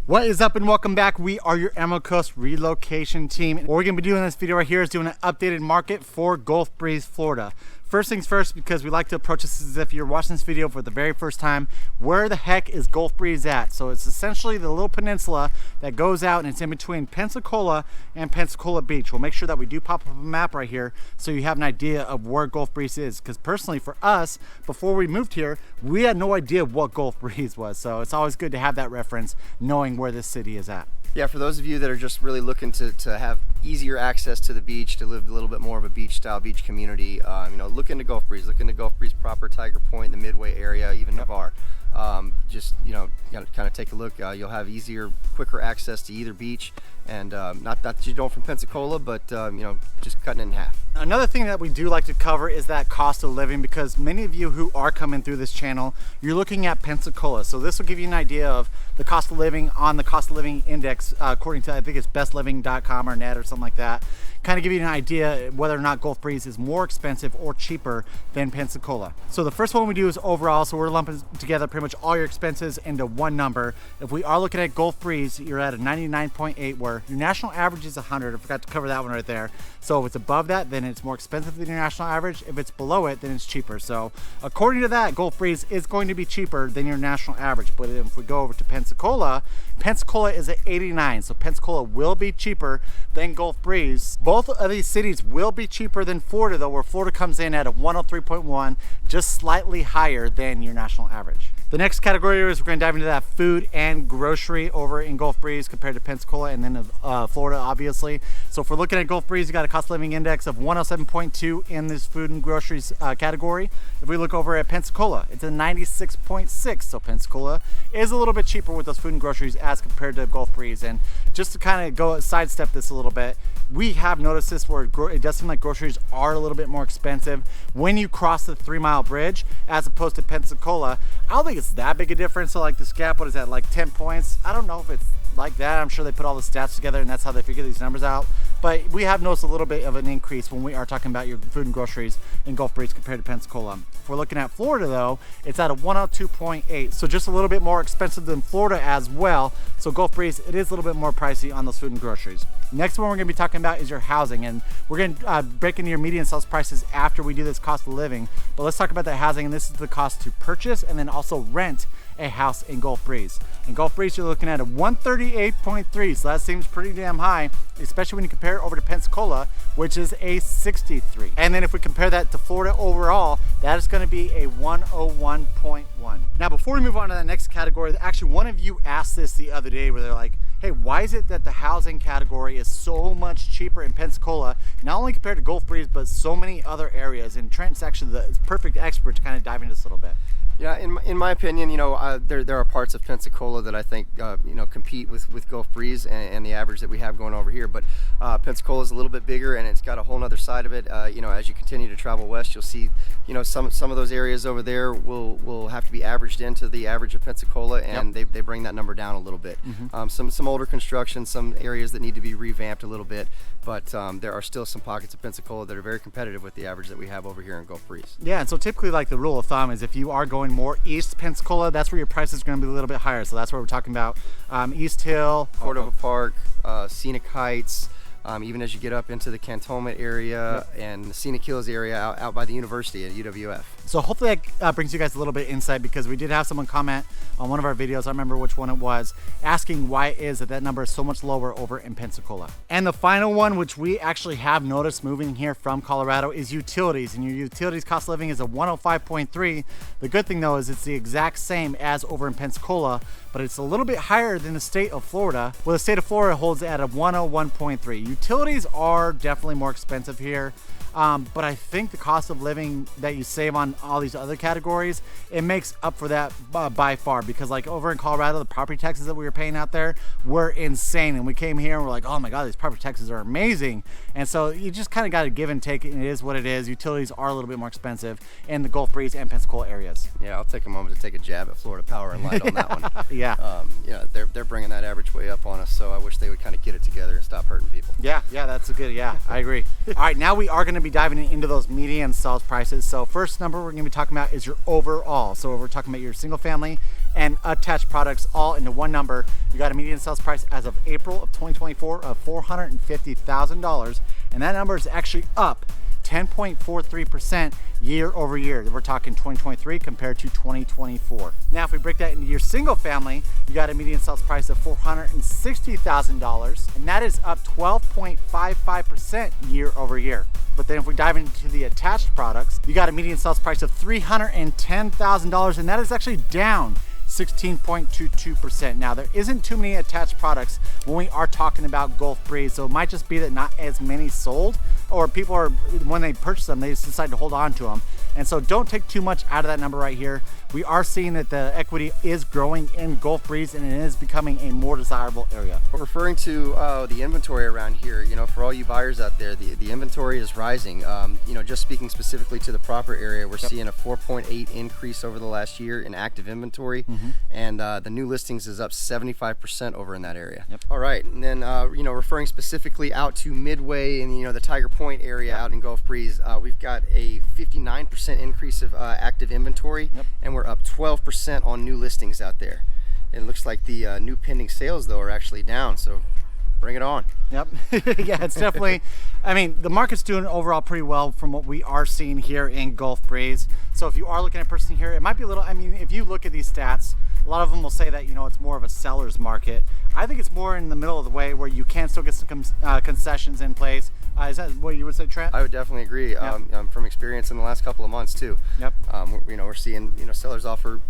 What is up and welcome back. We are your Emerald Coast relocation team. What we're gonna be doing in this video right here is doing an updated market for Gulf Breeze, Florida. First things first, because we like to approach this as if you're watching this video for the very first time, where the heck is Gulf Breeze at? So it's essentially the little peninsula that goes out and it's in between Pensacola and Pensacola Beach. We'll make sure that we do pop up a map right here so you have an idea of where Gulf Breeze is. Because personally for us, before we moved here, we had no idea what Gulf Breeze was. So it's always good to have that reference, knowing where this city is at. Yeah, for those of you that are just really looking to have easier access to the beach, to live a little bit more of a beach-style beach community, look into Gulf Breeze. Look into Gulf Breeze proper, Tiger Point, the Midway area, even Navarre. Just kind of take a look. You'll have easier, quicker access to either beach, and not that you don't from Pensacola, but just cutting it in half. Another thing that we do like to cover is that cost of living, because many of you who are coming through this channel, you're looking at Pensacola. So this will give you an idea of the cost of living on the cost of living index, according to, I think it's bestliving.com or net or something like that. Kind of give you an idea whether or not Gulf Breeze is more expensive or cheaper than Pensacola. So the first one we do is overall, so we're lumping together pretty much all your expenses into one number. If we are looking at Gulf Breeze, you're at a 99.8, where your national average is 100. I forgot to cover that one right there. So if it's above that, then it's more expensive than your national average. If it's below it, then it's cheaper. So according to that, Gulf Breeze is going to be cheaper than your national average. But if we go over to Pensacola, Pensacola is at 89. So Pensacola will be cheaper than Gulf Breeze. Both of these cities will be cheaper than Florida, though, where Florida comes in at a 103.1, just slightly higher than your national average. The next category is we're going to dive into that food and grocery over in Gulf Breeze compared to Pensacola and then Florida, obviously. So if we're looking at Gulf Breeze, you got a cost of living index of 107.2 in this food and groceries category. If we look over at Pensacola, it's a 96.6. So Pensacola is a little bit cheaper with those food and groceries as compared to Gulf Breeze. And just to kind of go sidestep this a little bit, we have noticed this where it does seem like groceries are a little bit more expensive when you cross the 3 Mile Bridge as opposed to Pensacola. I don't think it's that big a difference. So like this gap, what is that, like 10 points? I don't know if it's like that. I'm sure they put all the stats together and that's how they figure these numbers out. But we have noticed a little bit of an increase when we are talking about your food and groceries in Gulf Breeze compared to Pensacola. If we're looking at Florida though, it's at a 102.8. So just a little bit more expensive than Florida as well. So Gulf Breeze, it is a little bit more pricey on those food and groceries. Next one we're gonna be talking about is your housing, and we're gonna break into your median sales prices after we do this cost of living. But let's talk about that housing, and this is the cost to purchase and then also rent a house in Gulf Breeze. In Gulf Breeze, you're looking at a 138.3, so that seems pretty damn high, especially when you compare it over to Pensacola, which is a 63. And then if we compare that to Florida overall, that is gonna be a 101.1. Now, before we move on to that next category, actually one of you asked this the other day where they're like, hey, why is it that the housing category is so much cheaper in Pensacola, not only compared to Gulf Breeze, but so many other areas? And Trent's actually the perfect expert to kind of dive into this a little bit. Yeah, in my opinion, there are parts of Pensacola that I think compete with Gulf Breeze and the average that we have going over here. But Pensacola is a little bit bigger, and it's got a whole other side of it. As you continue to travel west, you'll see, some of those areas over there will have to be averaged into the average of Pensacola, and they bring that number down a little bit. Some older construction, some areas that need to be revamped a little bit, but there are still some pockets of Pensacola that are very competitive with the average that we have over here in Gulf Breeze. Yeah, and so typically, like, the rule of thumb is if you are going more east Pensacola, that's where your price is going to be a little bit higher. So that's where we're talking about East Hill, Cordova Park, Scenic Heights, even as you get up into the Cantonment area and the Scenic Hills area out by the university at UWF. So hopefully that brings you guys a little bit of insight, because we did have someone comment on one of our videos, I remember which one it was, asking why it is that number is so much lower over in Pensacola. And the final one, which we actually have noticed moving here from Colorado, is utilities. And your utilities cost of living is a 105.3. The good thing though is it's the exact same as over in Pensacola, but it's a little bit higher than the state of Florida, where the state of Florida holds at a 101.3. Utilities are definitely more expensive here. But I think the cost of living that you save on all these other categories, it makes up for that by far, because like over in Colorado, the property taxes that we were paying out there were insane, and we came here and we're like, oh my god, these property taxes are amazing. And so you just kind of got to give and take. It is what it is. Utilities are a little bit more expensive in the Gulf Breeze and Pensacola areas. Yeah, I'll take a moment to take a jab at Florida Power and Light on that one. Yeah. They're bringing that average way up on us, so I wish they would kind of get it together and stop hurting people. Yeah, that's a good, I agree. All right, now we are going to be diving into those median sales prices. So first number we're going to be talking about is your overall. So we're talking about your single family and attached products all into one number. You got a median sales price as of April of 2024 of $450,000, and that number is actually up 10.43% year over year. We're talking 2023 compared to 2024. Now, if we break that into your single family, you got a median sales price of $460,000, and that is up 12.55% year over year. But then if we dive into the attached products, you got a median sales price of $310,000, and that is actually down 16.22%. Now, there isn't too many attached products when we are talking about Gulf Breeze, so it might just be that not as many sold, or people are, when they purchase them, they just decide to hold on to them. And so don't take too much out of that number right here. We are seeing that the equity is growing in Gulf Breeze, and it is becoming a more desirable area. We're referring to the inventory around here. You know, for all you buyers out there, the inventory is rising. You know, just speaking specifically to the proper area, we're seeing a 4.8 increase over the last year in active inventory, and the new listings is up 75% over in that area. All right, and then you know, referring specifically out to Midway and, you know, the Tiger Point area out in Gulf Breeze, we've got a 59% increase of active inventory, and we're up 12% on new listings out there. It looks like the new pending sales though are actually down, so bring it on. Yeah, it's definitely, I mean, the market's doing overall pretty well from what we are seeing here in Gulf Breeze. So if you are looking at purchasing here, it might be a little, I mean, if you look at these stats, a lot of them will say that, you know, it's more of a seller's market. I think it's more in the middle of the way where you can still get some concessions in place. Is that what you would say, Trent? I would definitely agree. From experience in the last couple of months too. You know, we're seeing, you know, sellers offer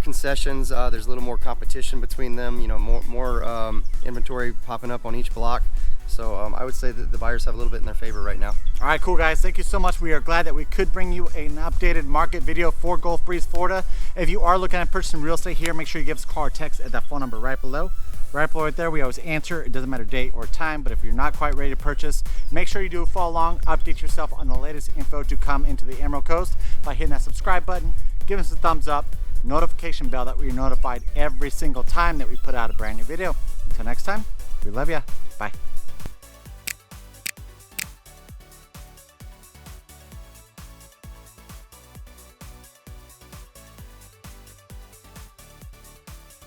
concessions. There's a little more competition between them. You know, more inventory popping up on each block. So I would say that the buyers have a little bit in their favor right now. All right, cool guys. Thank you so much. We are glad that we could bring you an updated market video for Gulf Breeze, Florida. If you are looking at purchasing real estate here, make sure you give us a call or text at that phone number right below. Right below right there, we always answer. It doesn't matter date or time, but if you're not quite ready to purchase, make sure you do follow along, update yourself on the latest info to come into the Emerald Coast by hitting that subscribe button, give us a thumbs up, notification bell that we're notified every single time that we put out a brand new video. Until next time, we love ya. Bye.